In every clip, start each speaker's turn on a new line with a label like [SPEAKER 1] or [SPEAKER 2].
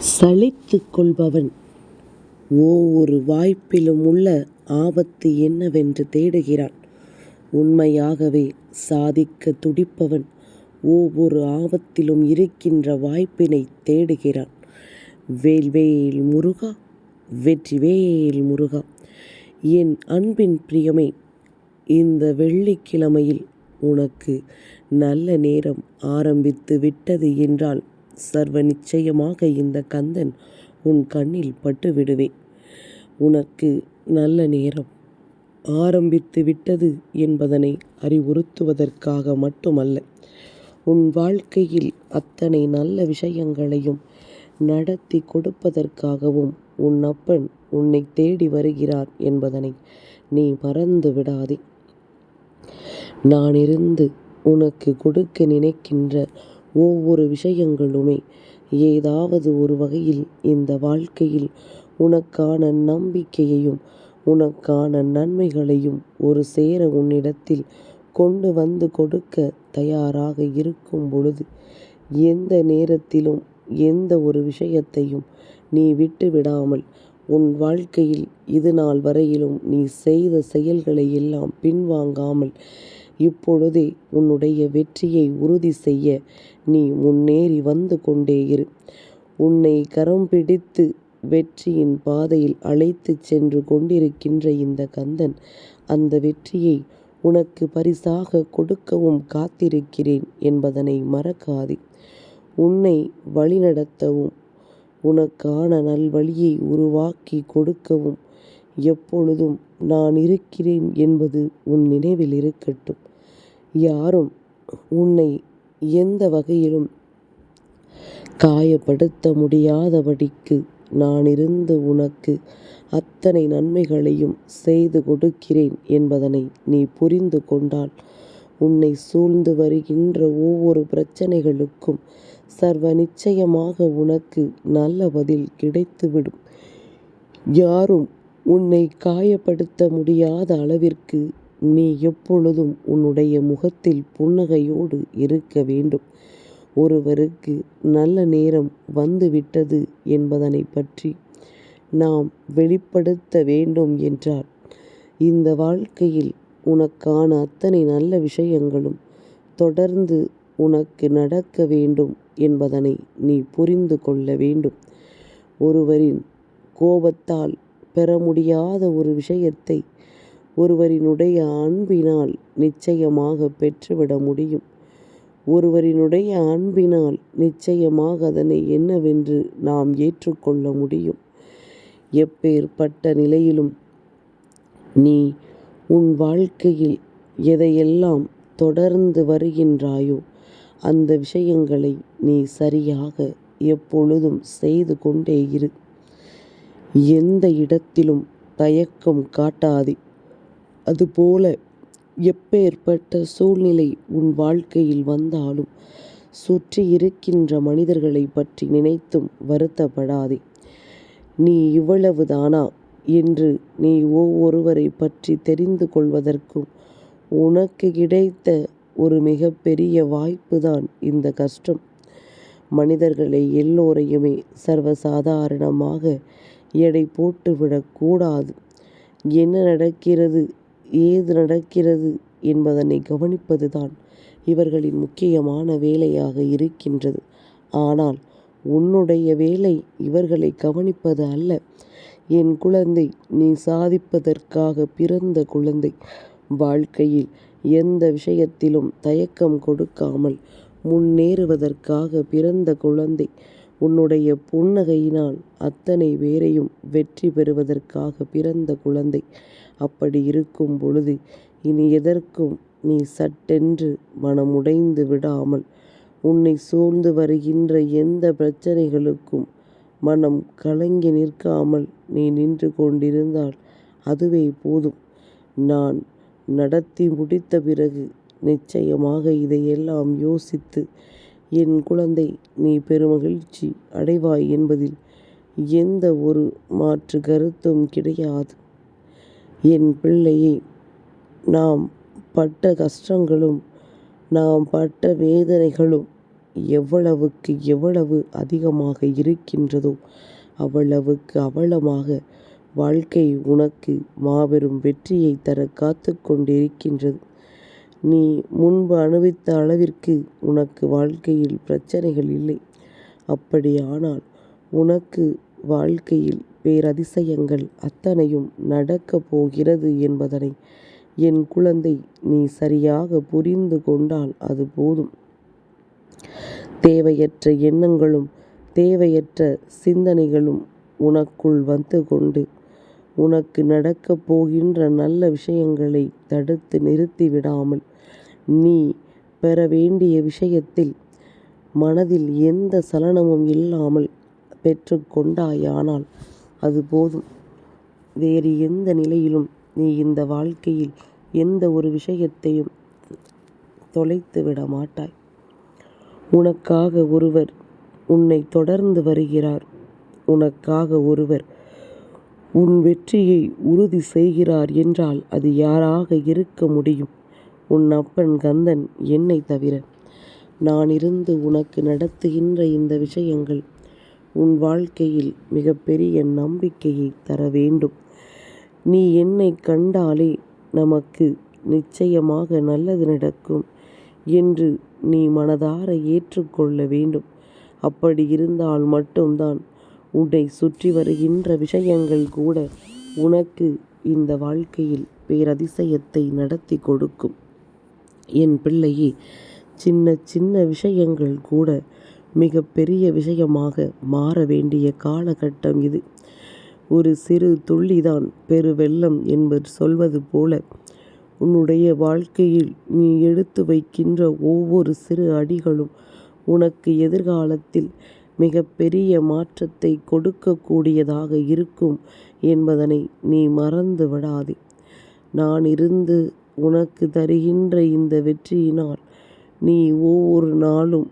[SPEAKER 1] சலித்துக் கொள்பவன் ஒவ்வொரு வாய்ப்பிலும் உள்ள ஆபத்து என்னவென்று தேடுகிறான். உண்மையாகவே சாதிக்க துடிப்பவன் ஒவ்வொரு ஆபத்திலும் இருக்கின்ற வாய்ப்பினை தேடுகிறான். வேல்வேல் முருகா, வெற்றிவேல் முருகா. என் அன்பின் பிரியமே, இந்த வெள்ளிக்கிழமையில் உனக்கு நல்ல நேரம் ஆரம்பித்து விட்டது என்றால் சர்வ நிச்சயமாக இந்த கந்தன் உன் கண்ணில் பட்டு விடுவேன். உனக்கு நல்ல நேரம் ஆரம்பித்து விட்டது என்பதனை அறிவுறுத்துவதற்காக மட்டுமல்ல, உன் வாழ்க்கையில் அத்தனை நல்ல விஷயங்களையும் நடத்தி கொடுப்பதற்காகவும் உன் அப்பன் உன்னை தேடி வருகிறார் என்பதனை நீ மறந்து விடாதே. நான் இருந்து உனக்கு கொடுக்க நினைக்கின்ற ஒவ்வொரு விஷயங்களுமே ஏதாவது ஒரு வகையில் இந்த வாழ்க்கையில் உனக்கான நம்பிக்கையையும் உனக்கான நன்மைகளையும் ஒரு சேர உன்னிடத்தில் கொண்டு வந்து கொடுக்க தயாராக இருக்கும் பொழுது, எந்த நேரத்திலும் எந்த ஒரு விஷயத்தையும் நீ விட்டு விடாமல் உன் வாழ்க்கையில் இது நாள் வரையிலும் நீ செய்த செயல்களை எல்லாம் பின்வாங்காமல் இப்பொழுதே உன்னுடைய வெற்றியை உறுதி செய்ய நீ முன்னேறி வந்து கொண்டே இரு. உன்னை கரம் பிடித்து வெற்றியின் பாதையில் அழைத்து சென்று கொண்டிருக்கின்ற இந்த கந்தன் அந்த வெற்றியை உனக்கு பரிசாக கொடுக்கவும் காத்திருக்கிறேன் என்பதனை மறக்காதே. உன்னை வழிநடத்தவும் உனக்கான நல்வழியை உருவாக்கி கொடுக்கவும் எப்பொழுதும் நான் இருக்கிறேன் என்பது உன் நினைவில் இருக்கட்டும். யாரும் உன்னை எந்த வகையிலும் காயப்படுத்த முடியாதபடிக்கு நான் இருந்து உனக்கு அத்தனை நன்மைகளையும் செய்து கொடுக்கிறேன் என்பதனை நீ புரிந்து கொண்டால், உன்னை சூழ்ந்து வருகின்ற ஒவ்வொரு பிரச்சனைகளுக்கும் சர்வ நிச்சயமாக உனக்கு நல்ல பதில் கிடைத்துவிடும். யாரும் உன்னை காயப்படுத்த முடியாத அளவிற்கு நீ எப்பொழுதும் உன்னுடைய முகத்தில் புன்னகையோடு இருக்க வேண்டும். ஒருவருக்கு நல்ல நேரம் வந்துவிட்டது என்பதனை பற்றி நாம் வெளிப்படுத்த வேண்டும் என்றால், இந்த வாழ்க்கையில் உனக்கான அத்தனை நல்ல விஷயங்களும் தொடர்ந்து உனக்கு நடக்க வேண்டும் என்பதனை நீ புரிந்து கொள்ள வேண்டும். ஒருவரின் கோபத்தால் பெற முடியாத ஒரு விஷயத்தை ஒருவரினுடைய அன்பினால் நிச்சயமாக பெற்றுவிட முடியும். ஒருவரினுடைய அன்பினால் நிச்சயமாக அதனை என்னவென்று நாம் ஏற்றுக்கொள்ள முடியும். எப்பேற்பட்ட நிலையிலும் நீ உன் வாழ்க்கையில் எதையெல்லாம் தொடர்ந்து வருகின்றாயோ அந்த விஷயங்களை நீ சரியாக எப்பொழுதும் செய்து கொண்டே இரு. எந்த இடத்திலும் தயக்கம் காட்டாதே. அதுபோல எப்பேற்பட்ட சூழ்நிலை உன் வாழ்க்கையில் வந்தாலும் சுற்றி இருக்கின்ற மனிதர்களை பற்றி நினைத்தும் வருத்தப்படாதே. நீ இவ்வளவுதானா என்று நீ ஒவ்வொருவரை பற்றி தெரிந்து கொள்வதற்கும் உனக்கு கிடைத்த ஒரு மிகப்பெரிய வாய்ப்புதான் இந்த கஷ்டம். மனிதர்களை எல்லோரையுமே சர்வசாதாரணமாக எடை போட்டுவிடக்கூடாது. என்ன நடக்கிறது, ஏது நடக்கிறது என்பதனை கவனிப்பதுதான் இவர்களின் முக்கியமான வேலையாக இருக்கின்றது. ஆனால் உன்னுடைய வேலை இவர்களை கவனிப்பது அல்ல. என் குழந்தை, நீ சாதிப்பதற்காக பிறந்த குழந்தை. வாழ்க்கையில் எந்த விஷயத்திலும் தயக்கம் கொடுக்காமல் முன்னேறுவதற்காக பிறந்த குழந்தை. உன்னுடைய புன்னகையினால் அத்தனை பேரையும் வெற்றி பெறுவதற்காக பிறந்த குழந்தை. அப்படி இருக்கும் பொழுது இனி எதற்கும் நீ சட்டென்று மனமுடைந்து விடாமல், உன்னை சூழ்ந்து வருகின்ற எந்த பிரச்சனைகளுக்கும் மனம் கலங்கி நிற்காமல் நீ நின்று கொண்டிருந்தால் அதுவே போதும். நான் நடத்தி முடித்த பிறகு நிச்சயமாக இதையெல்லாம் யோசித்து என் குழந்தை நீ பெருமகிழ்ச்சி அடைவாய் என்பதில் எந்த ஒரு மாற்று கருத்தும் கிடையாது. என் பிள்ளையே, நாம் பட்ட கஷ்டங்களும் நாம் பட்ட வேதனைகளும் எவ்வளவுக்கு எவ்வளவு அதிகமாக இருக்கின்றதோ அவ்வளவுக்கு அவ்வளமாக வாழ்க்கை உனக்கு மாபெரும் வெற்றியை தர காத்து கொண்டிருக்கின்றது. நீ முன்பு அனுபவித்த அளவிற்கு உனக்கு வாழ்க்கையில் பிரச்சனைகள் இல்லை. அப்படியானால் உனக்கு வாழ்க்கையில் பேரதிசயங்கள் அத்தனையும் நடக்கப் போகிறது என்பதனை என் குழந்தை நீ சரியாக புரிந்து கொண்டால் அது போதும். தேவையற்ற எண்ணங்களும் தேவையற்ற சிந்தனைகளும் உனக்குள் வந்து கொண்டு உனக்கு நடக்கப் போகின்ற நல்ல விஷயங்களை தடுத்து நிறுத்தி விடாமல் நீ பெற வேண்டிய விஷயத்தில் மனதில் எந்த சலனமும் இல்லாமல் பெற்று கொண்டாயானால் அது போதும். வேறு எந்த நிலையிலும் நீ இந்த வாழ்க்கையில் எந்த ஒரு விஷயத்தையும் தொலைத்து விட மாட்டாய். உனக்காக ஒருவர் உன்னை தொடர்ந்து வருகிறார். உனக்காக ஒருவர் உன் வெற்றியை உறுதி செய்கிறார் என்றால் அது யாராக இருக்க முடியும்? உன் அப்பன் கந்தன் என்னை தவிர. நான் இருந்து உனக்கு நடத்துகின்ற இந்த விஷயங்கள் உன் வாழ்க்கையில் மிகப்பெரிய நம்பிக்கையை தர வேண்டும். நீ என்னை கண்டாலே நமக்கு நிச்சயமாக நல்லது நடக்கும் என்று நீ மனதார ஏற்றுக்கொள்ள வேண்டும். அப்படி இருந்தால் மட்டும்தான் உன்னை சுற்றி வருகின்ற விஷயங்கள் கூட உனக்கு இந்த வாழ்க்கையில் பேரதிசயத்தை நடத்தி கொடுக்கும். என் பிள்ளையே, சின்ன சின்ன விஷயங்கள் கூட மிக பெரிய விஷயமாக மாற வேண்டிய காலகட்டம் இது. ஒரு சிறு துள்ளிதான் பெருவெள்ளம் என்பது சொல்வது போல உன்னுடைய வாழ்க்கையில் நீ எடுத்து வைக்கின்ற ஒவ்வொரு சிறு அடிகளும் உனக்கு எதிர்காலத்தில் மிக பெரிய மாற்றத்தை கொடுக்கக்கூடியதாக இருக்கும் என்பதனை நீ மறந்து விடாதே. நான் இருந்து உனக்கு தருகின்ற இந்த வெற்றியினால் நீ ஒவ்வொரு நாளும்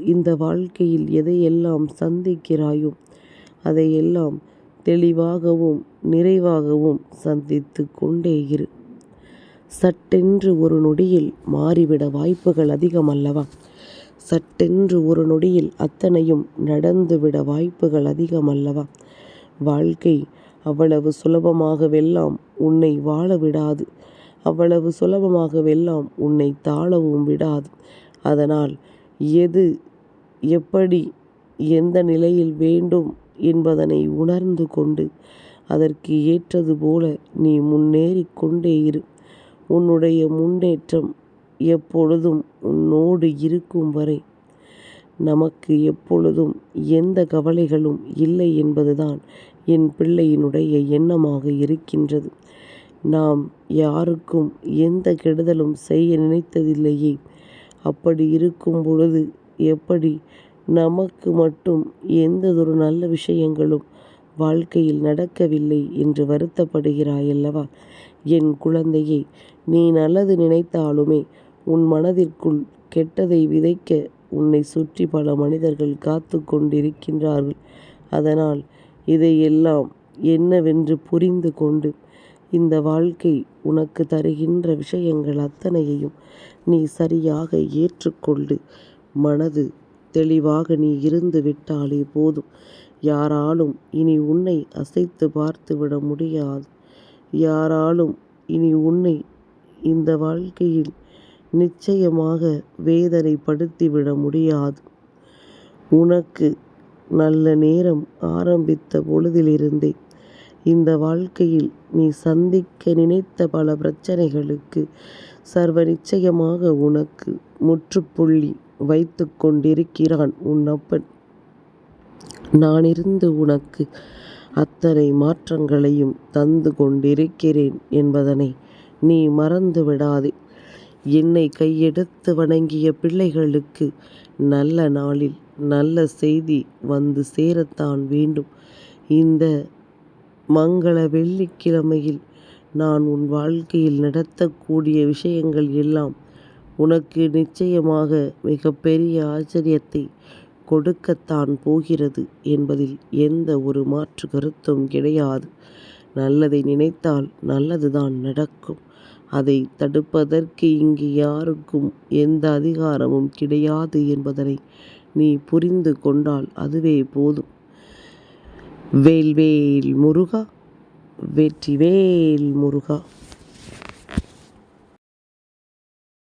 [SPEAKER 1] இந்த வாழ்க்கையில் எதையெல்லாம் சந்திக்கிறாயோ அதையெல்லாம் தெளிவாகவும் நிறைவாகவும் சந்தித்து கொண்டே இரு. சட்டென்று ஒரு நொடியில் மாறிவிட வாய்ப்புகள் அதிகம் அல்லவா? சட்டென்று ஒரு நொடியில் அத்தனையும் நடந்துவிட வாய்ப்புகள் அதிகம் அல்லவா? வாழ்க்கை அவ்வளவு சுலபமாகவெல்லாம் உன்னை வாழ விடாது. அவ்வளவு சுலபமாகவெல்லாம் உன்னை தாழவும் விடாது. அதனால் எது எப்படி எந்த நிலையில் வேண்டும் என்பதனை உணர்ந்து கொண்டு அதற்கு ஏற்றது போல நீ முன்னேறி கொண்டே இரு. உன்னுடைய முன்னேற்றம் எப்பொழுதும் உன்னோடு இருக்கும் வரை நமக்கு எப்பொழுதும் எந்த கவலைகளும் இல்லை என்பதுதான் என் பிள்ளையினுடைய எண்ணமாக இருக்கின்றது. நாம் யாருக்கும் எந்த கெடுதலும் செய்ய நினைத்ததில்லையே. அப்படி இருக்கும் பொழுது எப்படி நமக்கு மட்டும் எந்ததொரு நல்ல விஷயங்களும் வாழ்க்கையில் நடக்கவில்லை என்று வருத்தப்படுகிறாயல்லவா? என் குழந்தையே, நீ நல்லது நினைத்தாலுமே உன் மனதிற்குள் கெட்டதை விதைக்க உன்னை சுற்றி பல மனிதர்கள் காத்து கொண்டிருக்கின்றார்கள். அதனால் இதையெல்லாம் என்னவென்று புரிந்து கொண்டு இந்த வாழ்க்கை உனக்கு தருகின்ற விஷயங்கள் அத்தனையையும் நீ சரியாக ஏற்றுக்கொண்டு மனது தெளிவாக நீ இருந்து விட்டாலே போதும். யாராலும் இனி உன்னை அசைத்து பார்த்து விட முடியாது. யாராலும் இனி உன்னை இந்த வாழ்க்கையில் நிச்சயமாக வேதனைப்படுத்திவிட முடியாது. உனக்கு நல்ல நேரம் ஆரம்பித்த பொழுதிலிருந்தே இந்த வாழ்க்கையில் நீ சந்திக்க நினைத்த பல பிரச்சனைகளுக்கு சர்வ நிச்சயமாக உனக்கு முற்றுப்புள்ளி வைத்து கொண்டிருக்கிறான் உன் அப்பன். நான் இருந்து உனக்கு அத்தனை மாற்றங்களையும் தந்து கொண்டிருக்கிறேன் என்பதனை நீ மறந்து விடாதே. என்னை கையெடுத்து வணங்கிய பிள்ளைகளுக்கு நல்ல நாளில் நல்ல செய்தி வந்து சேரத்தான் வேண்டும். இந்த மங்கள வெள்ளிக்கிழமையில் நான் உன் வாழ்க்கையில் நடத்தக்கூடிய விஷயங்கள் எல்லாம் உனக்கு நிச்சயமாக மிகப்பெரிய ஆச்சரியத்தை கொடுக்கத்தான் போகிறது என்பதில் எந்த ஒரு மாற்று கருத்தும் கிடையாது. நல்லதை நினைத்தால் நல்லதுதான் நடக்கும். அதை தடுப்பதற்கு இங்கு யாருக்கும் எந்த அதிகாரமும் கிடையாது என்பதனை நீ புரிந்து கொண்டால் அதுவே போதும். வேல்வேல் முருகா, வெற்றிவேல் முருகா.